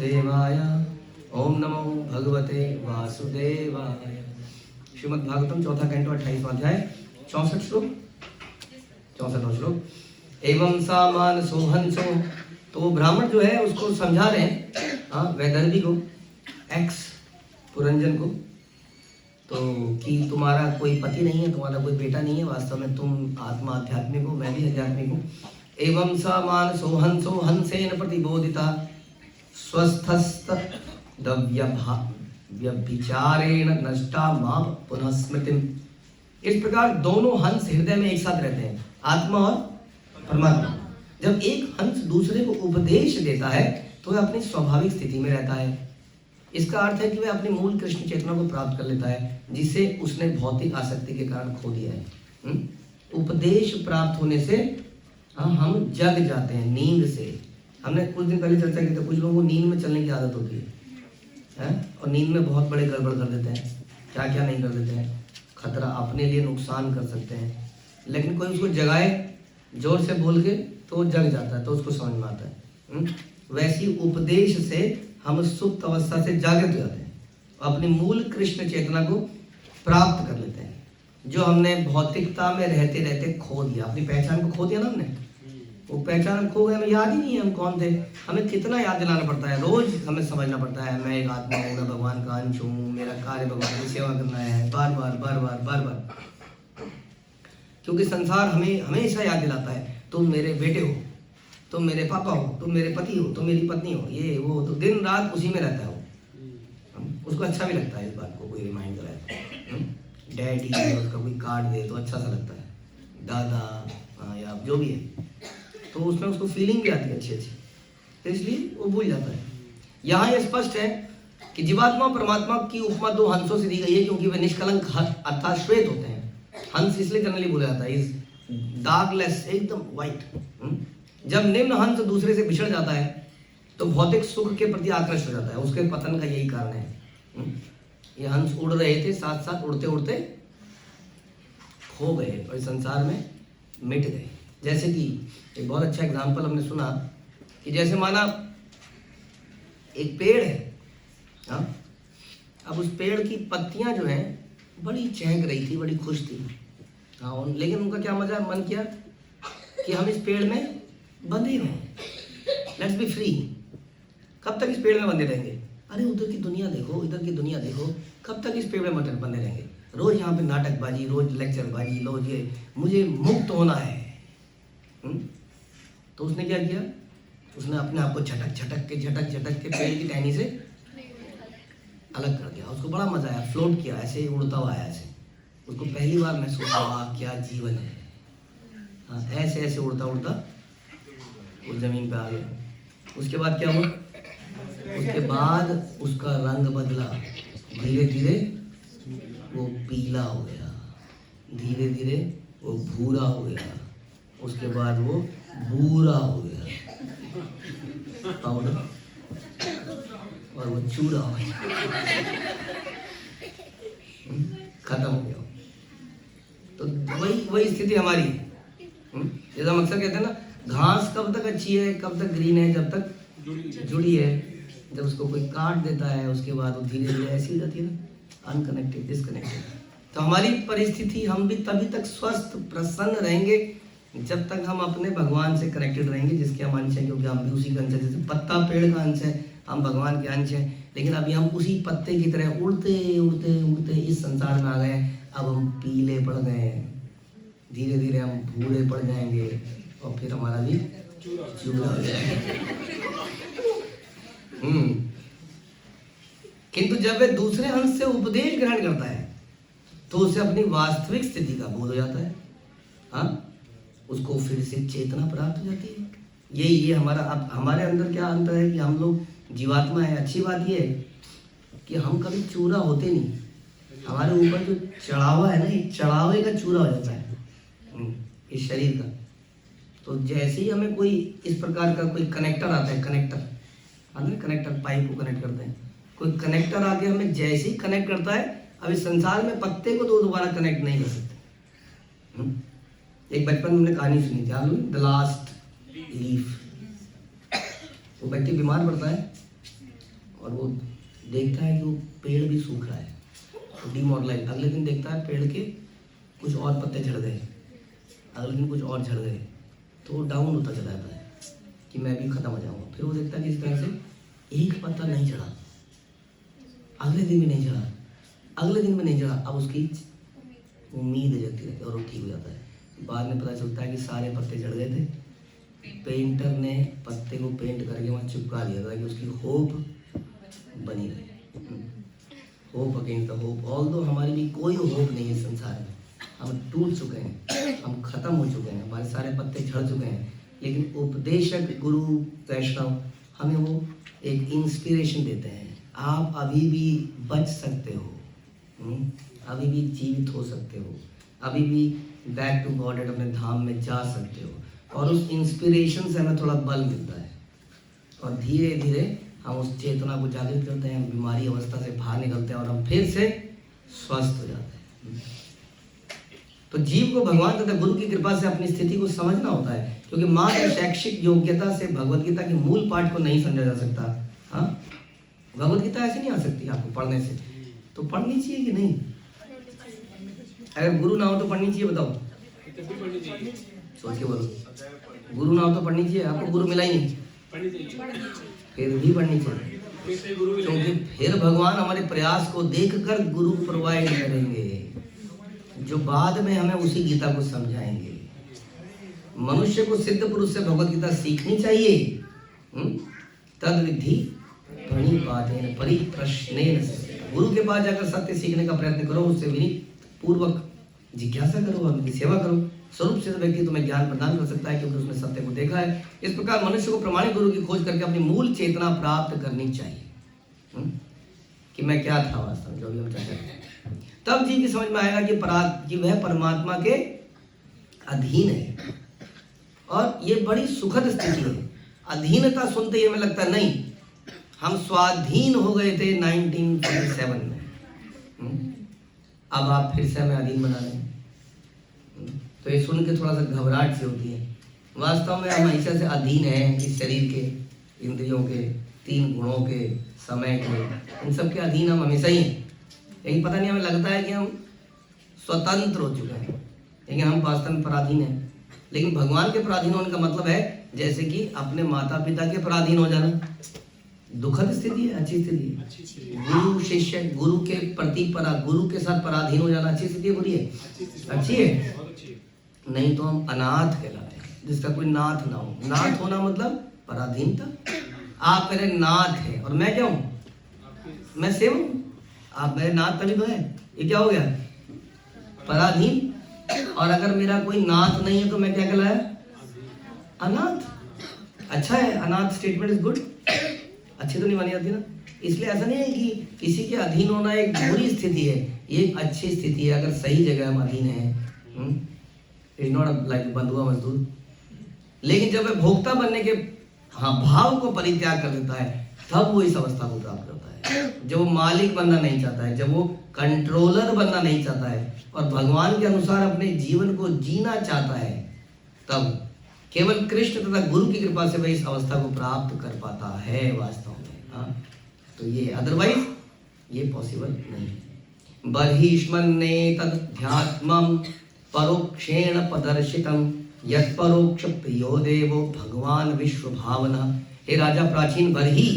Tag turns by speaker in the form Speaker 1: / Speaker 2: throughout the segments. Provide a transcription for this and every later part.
Speaker 1: देवाय ओम नमो भगवते वासुदेवाय। श्रीमद् भागवतम चौथा कैंटो 28वां अध्याय 64 श्लोक 64वां श्लोक। एवं सामान सोहंसो, तो ब्राह्मण जो है उसको समझा रहे हैं वैदर्भी को, एक्स पुरंजन को, तो कि तुम्हारा कोई पति नहीं है, तुम्हारा कोई बेटा नहीं है, वास्तव में तुम आत्मा आध्यात्मिक हो, मैं भी आध्यात्मिक हूँ। एवं सामान सोहंसो हंसेन प्रतिबोधिता स्वस्थस्त व्यभिचारेण नष्टा मां पुनः स्मृतिम। इस प्रकार दोनों हंस हृदय में एक साथ रहते हैं, आत्मा और परमात्मा। जब एक हंस दूसरे को उपदेश देता है तो वह अपनी स्वाभाविक स्थिति में रहता है। इसका अर्थ है कि वह अपनी मूल कृष्ण चेतना को प्राप्त कर लेता है, जिसे उसने भौतिक आसक्ति के कारण खो दिया है। उपदेश प्राप्त होने से हम जग जाते हैं नींद से। हमने कुछ दिन पहले चर्चा की थी, कुछ लोगों को नींद में चलने की आदत होती है और नींद में बहुत बड़े गड़बड़ कर देते हैं, क्या क्या नहीं कर देते हैं, खतरा, अपने लिए नुकसान कर सकते हैं। लेकिन कोई उसको जगाए जोर से बोल के तो वो जग जाता है, तो उसको समझ में आता है। वैसी उपदेश से हम सुप्त अवस्था से जागृत हो जाते हैं, अपनी मूल कृष्ण चेतना को प्राप्त कर लेते हैं, जो हमने भौतिकता में रहते रहते खो दिया। अपनी पहचान को खो दिया ना हमने, वो पहचान खो गए, हमें याद ही नहीं है हम कौन थे। हमें कितना याद दिलाना पड़ता है, रोज हमें समझना पड़ता है मैं एक आत्मा हूँ, मैं भगवान का अंश हूँ, मेरा कार्य भगवान की सेवा करना है, बार बार बार बार बार बार। क्योंकि संसार हमें हमेशा याद दिलाता है तुम मेरे बेटे हो, तुम मेरे पापा हो, तुम मेरे पति हो, तुम मेरी पत्नी हो, ये वो, तो दिन रात उसी में रहता है वो। उसको अच्छा भी लगता है इस बात को कोई रिमाइंड कराए, डैडी उसका कोई कार्ड दे तो अच्छा सा लगता है, दादा या जो भी है, तो उसमें उसको फीलिंग भी आती है अच्छी अच्छी, तो इसलिए वो भूल जाता है। यहाँ ये स्पष्ट है कि जीवात्मा परमात्मा की उपमा दो हंसों से दी गई है, क्योंकि वे निष्कलंक अर्थात श्वेत होते हैं। हंस इसलिए जनरली बोला जाता है इज डार्कलेस, एकदम व्हाइट। जब निम्न हंस दूसरे से बिछड़ जाता है तो भौतिक सुख के प्रति आकृष्ट हो जाता है, उसके पतन का यही कारण है। ये हंस उड़ रहे थे, साथ साथ उड़ते उड़ते खो गए और संसार में मिट गए। जैसे कि एक बहुत अच्छा एग्जाम्पल हमने सुना कि जैसे माना एक पेड़ है, अब उस पेड़ की पत्तियां जो हैं बड़ी चहक रही थी, बड़ी खुश थी, लेकिन उनका क्या मन किया कि हम इस पेड़ में बंधे रहें, लेट्स बी फ्री। कब तक इस पेड़ में बंधे रहेंगे? अरे उधर की दुनिया देखो, इधर की दुनिया देखो, कब तक इस पेड़ में बंधे रहेंगे? रोज यहाँ पे नाटकबाजी, रोज लेक्चरबाजी, रोज ये, मुझे मुक्त होना है। तो उसने क्या किया, उसने अपने आप को झटक झटक के पेड़ की टहनी से अलग कर दिया। उसको बड़ा मजा आया, फ्लोट किया, ऐसे उड़ता हुआ आया, ऐसे उसको पहली बार महसूस हुआ क्या जीवन है। ऐसे ऐसे उड़ता उड़ता वो जमीन पे आ गया। उसके बाद क्या हुआ? उसके बाद उसका रंग बदला, धीरे धीरे वो पीला हो गया, धीरे धीरे वो भूरा हो गया, उसके बाद वो भूरा हो गया पाउडर, और वो चूरा हो गया, खत्म हो गया। तो वही स्थिति हमारी है। जैसा हम अक्सर कहते हैं ना, घास कब तक अच्छी है, कब तक ग्रीन है? जब तक जुड़ी है। जब उसको कोई काट देता है उसके बाद वो धीरे धीरे ऐसी हो जाती है ना, अनकनेक्टेड, डिस्कनेक्टेड। तो हमारी परिस्थिति, हम भी तभी तक स्वस्थ प्रसन्न रहेंगे जब तक हम अपने भगवान से कनेक्टेड रहेंगे, जिसके हम अंश हैं, क्योंकि हम भी उसी का अंश है। जैसे पत्ता पेड़ का अंश है, हम भगवान के अंश हैं, लेकिन अभी हम उसी पत्ते की तरह उड़ते उड़ते उड़ते इस संसार में आ गए। अब हम पीले पड़ गए हैं, धीरे धीरे हम भूरे पड़ जाएंगे और फिर हमारा भी चूरा हो जाएगा। किंतु जब वे दूसरे हंस से उपदेश ग्रहण करता है तो उसे अपनी वास्तविक स्थिति का बोध हो जाता है। उसको फिर से चेतना प्राप्त हो जाती है। ये हमारा, अब हमारे अंदर क्या अंतर है कि हम लोग जीवात्मा है। अच्छी बात ये है कि हम कभी चूरा होते नहीं, हमारे ऊपर जो चढ़ावा है ना, ये चढ़ावे का चूरा हो जाता है इस शरीर का। तो जैसे ही हमें कोई इस प्रकार का कोई कनेक्टर आता है, कनेक्टर पाइप को कनेक्ट करते हैं, कोई कनेक्टर आके हमें जैसे ही कनेक्ट करता है, अब इस संसार में पत्ते को तो दोबारा कनेक्ट नहीं कर सकते। एक बचपन में हमने कहानी सुनी थी, द लास्ट लीफ। वो व्यक्ति बीमार पड़ता है, और वो देखता है कि वो पेड़ भी सूख रहा है, तो डिमोरलाइज। अगले दिन देखता है पेड़ के कुछ और पत्ते झड़ गए, अगले दिन कुछ और झड़ गए, तो वो डाउन होता चला जाता है कि मैं भी खत्म हो जाऊंगा। फिर वो देखता है कि इस तरह से एक पत्ता नहीं झड़ा, अगले दिन भी नहीं झड़ा, अगले दिन भी नहीं झड़ा, अब उसकी उम्मीद जगती रहती है और वो ठीक हो जाता है। बाद में पता चलता है कि सारे पत्ते झड़ गए थे, पेंटर ने पत्ते को पेंट करके वहाँ चिपका दिया था कि उसकी होप बनी रहे। Hope against the hope. Although हमारी भी कोई होप नहीं है संसार में, हम टूट चुके हैं, हम खत्म हो चुके हैं, हमारे सारे पत्ते झड़ चुके हैं, लेकिन उपदेशक गुरु वैष्णव हमें वो एक इंस्पिरेशन देते हैं। आप अभी भी बच सकते हो, अभी भी जीवित हो सकते हो, अभी भी बैक टू गॉड अपने धाम में जा सकते हो, और उस इंस्पिरेशन से हमें थोड़ा बल मिलता है और धीरे धीरे हम उस चेतना को जागृत करते हैं, हम बीमारी अवस्था से बाहर निकलते हैं और हम फिर से स्वस्थ हो जाते हैं। तो जीव को भगवान तथा गुरु की कृपा से अपनी स्थिति को समझना होता है, क्योंकि मात्र शैक्षिक योग्यता से भगवत गीता के मूल पाठ को नहीं समझा जा सकता। हाँ, भगवत गीता ऐसे नहीं आ सकती आपको पढ़ने से, तो पढ़नी चाहिए कि नहीं? अगर गुरु ना हो तो पढ़नी चाहिए, बताओ? सोच के बोलो। गुरु ना हो तो पढ़नी चाहिए? आपको गुरु मिला ही नहीं, फिर भी पढ़नी चाहिए, क्योंकि फिर भगवान हमारे प्रयास को देखकर गुरु प्रोवाइड करेंगे, जो बाद में हमें उसी गीता को समझाएंगे। मनुष्य को सिद्ध पुरुष से भगवत गीता सीखनी चाहिए। तद विधि प्रणिपातेन परिप्रश्नेन। गुरु के पास जाकर सत्य सीखने का प्रयत्न करो, उससे विनीत पूर्वक जिज्ञासा करो और उनकी सेवा करो। स्वरूप सिद्ध व्यक्ति तुम्हें ज्ञान प्रदान कर सकता है, क्योंकि उसने सत्य को देखा है। इस प्रकार मनुष्य को प्रमाणिक गुरु की खोज करके अपनी मूल चेतना प्राप्त करनी चाहिए कि मैं क्या था वास्तव में, जो भी हम चर्चा करते हैं। तब जीव की समझ में आएगा कि वह परमात्मा के अधीन है, और ये बड़ी सुखद स्थिति है। अधीनता सुनते ही हमें लगता है नहीं, हम स्वाधीन हो गए थे 1947 में, अब आप फिर से हमें अधीन बना रहे हैं। तो ये सुन के थोड़ा सा घबराहट सी होती है। वास्तव में हम हमेशा से अधीन हैं इस शरीर के, इंद्रियों के, 3 गुणों के, समय के, इन सब के अधीन हम हमेशा ही हैं। लेकिन पता नहीं, हमें लगता है कि हम स्वतंत्र हो चुके हैं, लेकिन हम वास्तव में पराधीन हैं। लेकिन भगवान के पराधीन होने का मतलब है जैसे कि अपने माता पिता के पराधीन हो जाना। दुखद स्थिति है, अच्छी स्थिति है। गुरु शिष्य, गुरु के प्रति गुरु के साथ पराधीन हो जाना अच्छी स्थिति है, बुरी है? अच्छी है। नहीं तो हम अनाथ कहलाते हैं, जिसका कोई नाथ ना हो। नाथ होना मतलब पराधीनता। आप मेरे नाथ हैं और मैं क्या हूँ? मैं सेव हूँ। आप मेरे नाथ तभी तो है, ये क्या हो गया? पराधीन। और अगर मेरा कोई नाथ नहीं है तो मैं क्या कहलाया? अनाथ। अच्छा है, अनाथ स्टेटमेंट इज गुड, अच्छी तो नहीं मानी जाती ना। इसलिए ऐसा नहीं है कि किसी के अधीन होना एक बुरी स्थिति है, ये एक अच्छी स्थिति है अगर सही जगह हम अधीन हैं। इज नॉट लाइक बंधुआ मजदूर। लेकिन जब वह भोक्ता बनने के भाव को परित्याग कर देता है, तब वो इस अवस्था को प्राप्त करता है। जब वो मालिक बनना नहीं चाहता है, जब वो कंट्रोलर बनना नहीं चाहता है और भगवान के अनुसार अपने जीवन को जीना चाहता है, तब केवल कृष्ण तथा गुरु की कृपा से वह इस अवस्था को प्राप्त कर पाता है वास्तव में। हाँ, तो ये अदरवाइज ये पॉसिबल नहीं है। बर्हिष्मन्ने तद्ध्यात्मं परोक्षेण पदर्शितम यत् परोक्ष प्रियो देवो भगवान विश्व भावना। हे राजा प्राचीन बरही,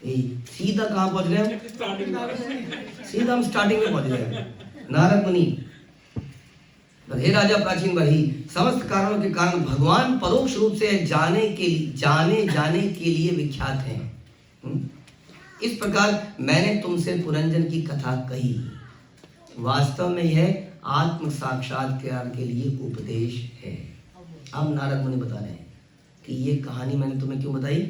Speaker 1: सीधा कहाँ पहुंच गए हम? सीधा हम स्टार्टिंग में पहुंच गए, नारद मुनि। हे राजा प्राचीन बरही, समस्त कारणों के कारण भगवान परोक्ष रूप से जाने जाने के लिए विख्यात हैं। इस प्रकार मैंने तुमसे पुरंजन की कथा कही। वास्तव में यह आत्म साक्षात्कार के लिए उपदेश है। अब नारद मुनि बता रहे हैं कि ये कहानी मैंने तुम्हें क्यों बताई?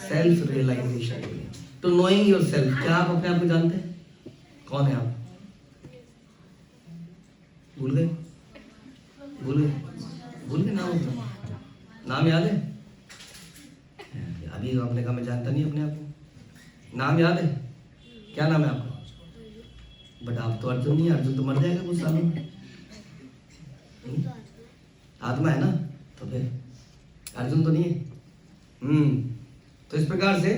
Speaker 1: Self realisation, to knowing yourself. क्या आप अपने आप को जानते हैं? कौन है आप? भूल गए नाम? नाम याद है? अभी आपने कहा मैं जानता नहीं अपने आप को। नाम याद है? क्या नाम है आपका? बट आप तो अर्जुन नहीं है, अर्जुन तो मर जाएगा कुछ सालों में। आत्मा है ना, तो फिर अर्जुन तो नहीं है। तो इस प्रकार से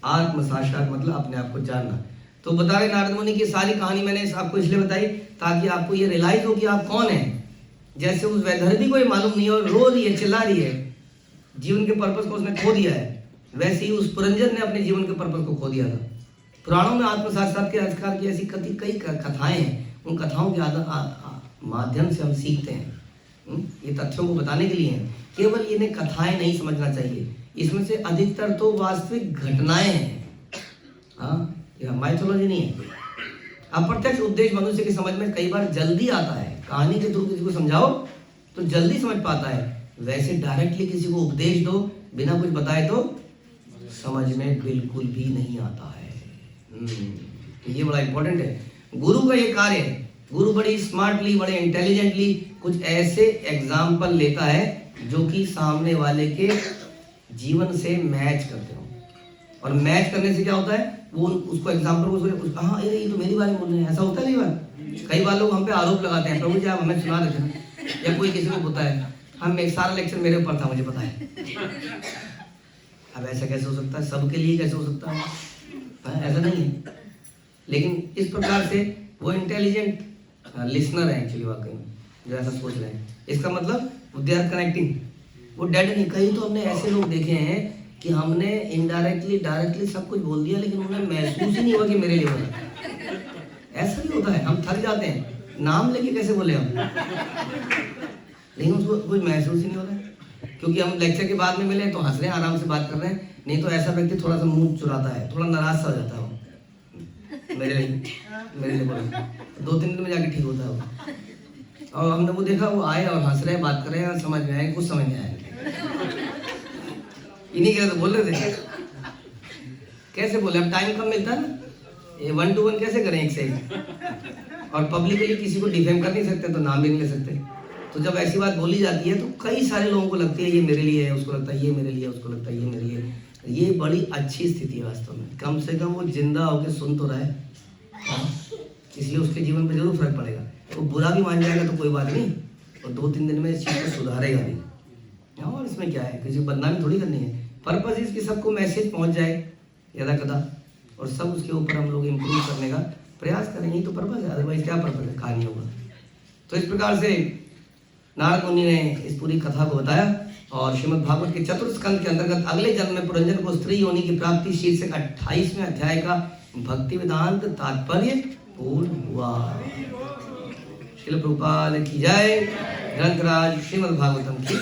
Speaker 1: आत्म साक्षात मतलब अपने आप को जानना। तो बता रहे नारद मुनि की सारी कहानी मैंने आपको इसलिए बताई ताकि आपको ये रियलाइज हो कि आप कौन हैं। जैसे उस वैदर्भी को ये मालूम नहीं है और रो रही है, चिल्ला रही है, जीवन के पर्पस को उसने खो दिया है, वैसे ही उस पुरंजन ने अपने जीवन के पर्पस को खो दिया था। पुराणों में आत्म साक्षात के अधिकार की ऐसी कई कथाएं हैं, उन कथाओं के माध्यम से हम सीखते हैं। ये तथ्यों को बताने के लिए हैं, केवल इन्हें कथाएं नहीं समझना चाहिए, इसमें से अधिकतर तो वास्तविक घटनाएं हैं। हाँ, यह माइथोलॉजी नहीं है। अप्रत्यक्ष उपदेश मनुष्य की समझ में कई बार जल्दी आता है, कहानी के थ्रू किसी को समझाओ तो जल्दी समझ पाता है, वैसे डायरेक्टली किसी को उपदेश दो बिना कुछ बताए तो समझ में बिल्कुल भी नहीं आता है। ये बड़ा इंपॉर्टेंट है। गुरु का ये कार्य है, गुरु बड़ी स्मार्टली, बड़े इंटेलिजेंटली कुछ ऐसे एग्जाम्पल लेता है जो कि सामने वाले के जीवन से मैच करते हो, और मैच करने से क्या होता है, वो उसको एग्जाम्पल को हाँ ये तो मेरी बारे में बोल रहे हैं, ऐसा होता है। कई बार लोग हम पे आरोप लगाते हैं, प्रभु जी आप हमें सुना देते हैं, या कोई किसी को होता है हम एक सारा लेक्चर मेरे ऊपर था, मुझे पता है। अब ऐसा कैसे हो सकता है, सबके लिए कैसे हो सकता है, ऐसा नहीं है। लेकिन इस प्रकार से वो इंटेलिजेंट लिसनर है एक्चुअली, वाकई में जो ऐसा सोच रहे हैं, इसका मतलब दे आर कनेक्टिंग, वो डेड नहीं। कहीं तो हमने ऐसे लोग देखे हैं कि हमने इनडायरेक्टली डायरेक्टली सब कुछ बोल दिया, लेकिन उन्हें महसूस ही नहीं हुआ कि मेरे लिए बोला। ऐसा भी होता है, हम थक जाते हैं, नाम लेके कैसे बोले हम, लेकिन उसको कुछ महसूस ही नहीं हो रहा है, क्योंकि हम लेक्चर के बाद में मिले तो हंस रहे हैं, आराम से बात कर रहे हैं। नहीं तो ऐसा व्यक्ति थोड़ा सा मुंह चुराता है, थोड़ा नाराज सा हो जाता है, मेरे लिए बोला 2-3 दिन में जाके ठीक होता है वो। और हमने वो देखा, वो आए और हंस रहे हैं, बात कर रहे हैं, समझ में आए, कुछ समझ में आया इन्हीं के तो बोल रहे थे। कैसे बोले, अब टाइम कम मिलता है ना, ये 1 to 1 कैसे करें एक से एक, और पब्लिकली किसी को डिफेम कर नहीं सकते तो नाम भी नहीं ले सकते। तो जब ऐसी बात बोली जाती है तो कई सारे लोगों को लगती है ये मेरे लिए है, उसको लगता है ये मेरे लिए, उसको लगता है ये मेरे लिए। ये बड़ी अच्छी स्थिति है वास्तव में, कम से कम वो जिंदा होकर सुन तो रहा है, इसलिए उसके जीवन पे जरूर फर्क पड़ेगा। वो बुरा भी मान जाएगा तो कोई बात नहीं, और 2-3 दिन में इस चीज़ को सुधारेगा भी। और इसमें क्या है, किसी को बदनामी थोड़ी करनी है, पर्पस इसकी सबको मैसेज पहुंच जाए यदा कदा, और सब उसके ऊपर हम लोग इम्प्रूव करने का प्रयास करेंगे, तो पर्पस है, अदरवाइज क्या पर्पस है, कहानी होगा। तो इस प्रकार से नारद मुनि ने इस पूरी कथा को बताया, और श्रीमद् भागवत के चतुर्थ स्कंद के अंतर्गत अगले जन्म में पुरंजन को स्त्री योनि की प्राप्ति शीर्षक 28वें अध्याय का भक्ति वेदांत तात्पर्य पूर्ण हुआ। श्रील प्रभुपाद की जय, ग्रंथराज श्रीमद् भागवतम की